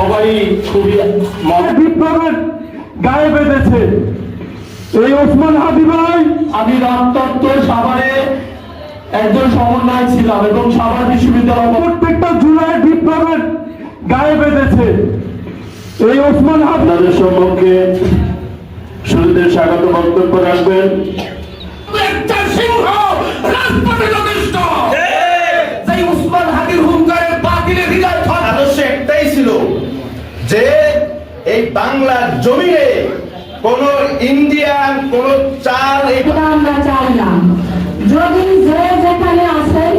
সবাই খুবই বিপ্লবের গায়ে বেঁধেছে। এই ওসমান হাদি ভাই, আমি রামতত্ত্ব সাভারে একজন সমন্বয় ছিলাম এবং সাভার বিশ্ববিদ্যালয় প্রত্যেকটা জুলাই বিপ্লবের গায়ে বেঁধেছে। এই ওসমান হাদিদের সম্পর্কে শুরুতে স্বাগত বক্তব্য রাখবেন একটাই ছিল যে এই বাংলার জমিনে কোন ইন্ডিয়ান কোন চাল আমরা চাই না। যদি যে যেখানে আছেন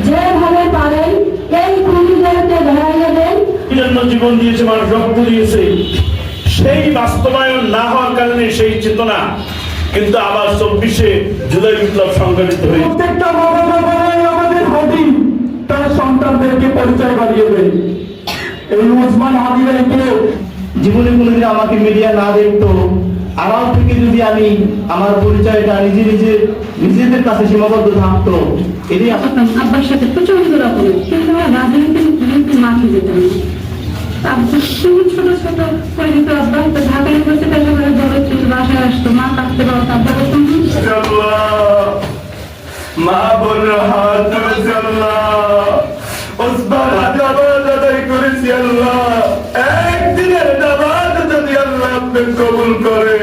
যেভাবে পারেন এই খুনিদেরকে ধরাইয়ে দেন। জন্য জীবন দিয়েছে, মানুষ রক্ত দিয়েছে, সেই বাস্তবায়ন না হওয়ার কারণে সেই চেতনা কিন্তু আবার 24শে জুলাই বিপ্লব সংগঠিত হয়েছে। প্রত্যেকটা আমাদের হাদি তার সন্তানদেরকে পরিচয় বাড়িয়ে দেয়। এই ওসমান হাদিকে জীবনে কোনোদিন আমাকে মিডিয়া না দেখতো, আড়াল থেকে যদি আমি আমার পরিচয়টা নিজেদের কাছে সীমাবদ্ধ থাকতো, এটাই আব্বার সাথে প্রচন্ড রকম, কিন্তু রাজনীতি মাঠে যেতাম ছোট ছোট পরিচিত আব্বা ঢাকা ইউনিভার্সিটি বাসায় আসতো, মা থাকতে পারতো আব্বা মা বলল হাত ওসমান হাদি আদায় করেছি আল্লাহ, একদিনের নামাজ যদি আল্লাহ আপনি কবুল করে।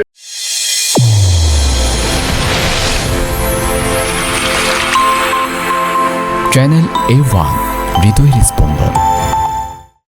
চ্যানেল A1 হৃদয়ের স্পন্দন।